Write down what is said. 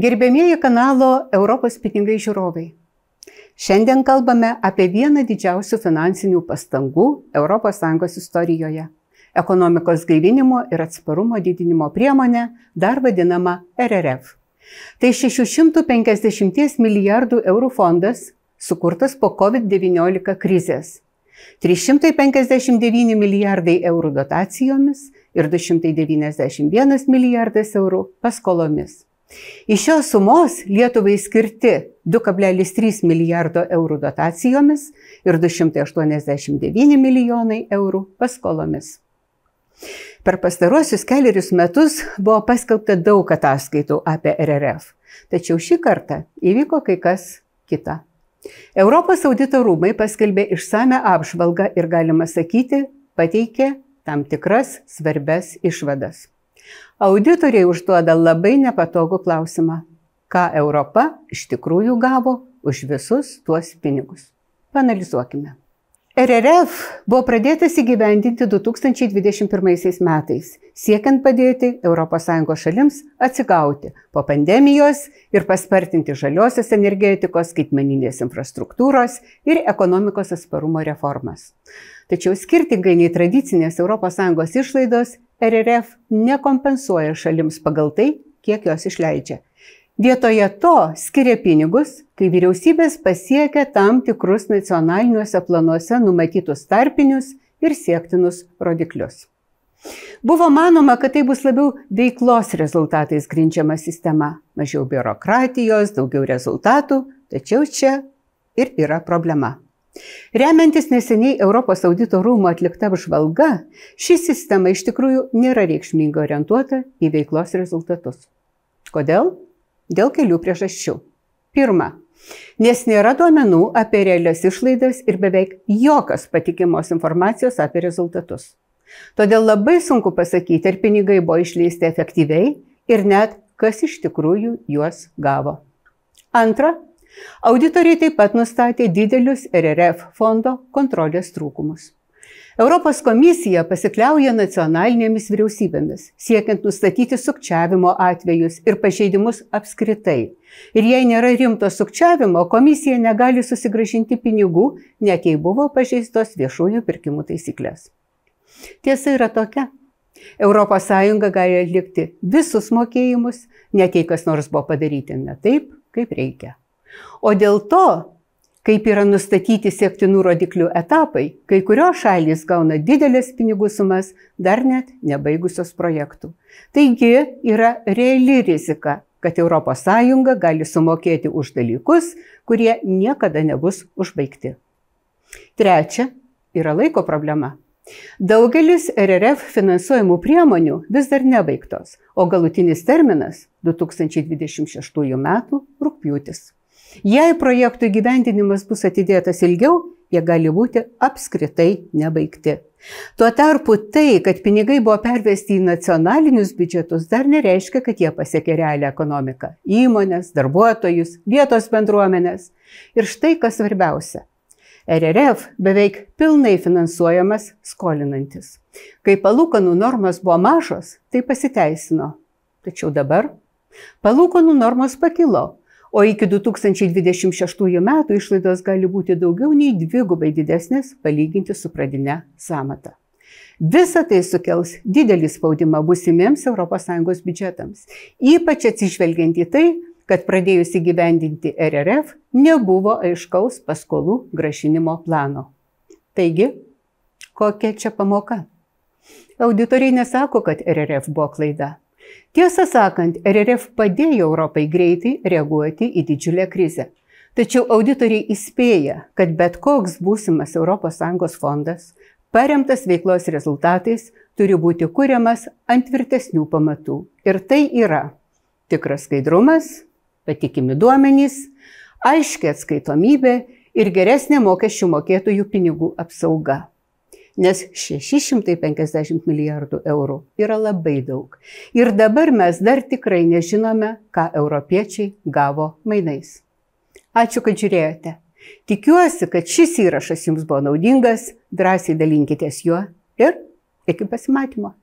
Gerbėmieji kanalo Europos pinigai žiūrovai. Šiandien kalbame apie vieną didžiausių finansinių pastangų ES istorijoje – ekonomikos gaivinimo ir atsparumo didinimo priemonę, dar vadinamą RRF. Tai 650 milijardų eurų fondas, sukurtas po COVID-19 krizės. 359 milijardai eurų dotacijomis ir 291 milijardas eurų paskolomis. Iš šios sumos Lietuvai skirti 2,3 milijardo eurų dotacijomis ir 289 milijonai eurų paskolomis. Per pastaruosius kelerius metus buvo paskelbta daug ataskaitų apie RRF, tačiau šį kartą įvyko kai kas kita. Europos audito rūmai paskelbė išsamią apžvalgą ir, galima sakyti, pateikė tam tikras svarbias išvadas. Auditoriai užduoda labai nepatogų klausimą, ką Europa iš tikrųjų gavo už visus tuos pinigus. Paanalizuokime. RRF buvo pradėtas įgyvendinti 2021 metais, siekiant padėti ES šalims atsigauti po pandemijos ir paspartinti žaliosios energetikos, skaitmeninės infrastruktūros ir ekonomikos atsparumo reformas. Tačiau skirtingai nei tradicinės ES išlaidos, RRF nekompensuoja šalims pagal tai, kiek jos išleidžia. Vietoje to skiria pinigus, kai vyriausybės pasiekia tam tikrus nacionaliniuose planuose numatytus tarpinius ir siektinus rodiklius. Buvo manoma, kad tai bus labiau veiklos rezultatais grindžiama sistema, mažiau biurokratijos, daugiau rezultatų, tačiau čia ir yra problema. Remiantis neseniai Europos audito rūmų atlikta apžvalga, ši sistema iš tikrųjų nėra reikšmingai orientuota į veiklos rezultatus. Kodėl? Dėl kelių priežasčių. Pirma, nes nėra duomenų apie realias išlaidas ir beveik jokios patikimos informacijos apie rezultatus. Todėl labai sunku pasakyti, ar pinigai buvo išleisti efektyviai ir net kas iš tikrųjų juos gavo. Antra, auditoriai taip pat nustatė didelius RRF fondo kontrolės trūkumus. Europos komisija pasikliauja nacionalinėmis vyriausybėmis, siekiant nustatyti sukčiavimo atvejus ir pažeidimus apskritai. Ir jei nėra rimto sukčiavimo, komisija negali susigrąžinti pinigų, net jei buvo pažeistos viešųjų pirkimų taisyklės. Tiesa yra tokia. ES gali atlikti visus mokėjimus, net jei kas nors buvo padaryti ne taip, kaip reikia. O dėl to, kaip yra nustatyti siektinų rodiklių etapai, kai kurios šalys gauna didelės pinigų sumas, dar net nebaigusios projektų. Taigi yra reali rizika, kad ES gali sumokėti už dalykus, kurie niekada nebus užbaigti. Trečia, yra laiko problema. Daugelis RRF finansuojamų priemonių vis dar nebaigtos, o galutinis terminas 2026 metų rugpjūtis. Jei projektų įgyvendinimas bus atidėtas ilgiau, jie gali būti apskritai nebaigti. Tuo tarpu tai, kad pinigai buvo pervesti į nacionalinius biudžetus, dar nereiškia, kad jie pasiekė realią ekonomiką, įmonės, darbuotojus, vietos bendruomenės. Ir štai kas svarbiausia. RRF beveik pilnai finansuojamas skolinantis. Kai palūkanų normos buvo mažos, tai pasiteisino. Tačiau dabar palūkanų normos pakilo. O iki 2026 metų išlaidos gali būti daugiau nei dvigubai didesnės palyginti su pradine sąmata. Visa tai sukels didelį spaudimą būsimiems ES biudžetams, ypač atsižvelgiant į tai, kad pradėjus įgyvendinti RRF nebuvo aiškaus paskolų grąžinimo plano. Taigi, kokia čia pamoka? Auditoriai nesako, kad RRF buvo klaida. Tiesą sakant, RRF padėjo Europai greitai reaguoti į didžiulę krizę. Tačiau auditoriai įspėja, kad bet koks būsimas ES fondas, paremtas veiklos rezultatais, turi būti kuriamas ant tvirtesnių pamatų. Ir tai yra tikras skaidrumas, patikimi duomenys, aiški atskaitomybė ir geresnė mokesčių mokėtojų pinigų apsauga. Nes 650 milijardų eurų yra labai daug. Ir dabar mes dar tikrai nežinome, ką europiečiai gavo mainais. Ačiū, kad žiūrėjote. Tikiuosi, kad šis įrašas jums buvo naudingas, drąsiai dalinkitės juo ir iki pasimatymo.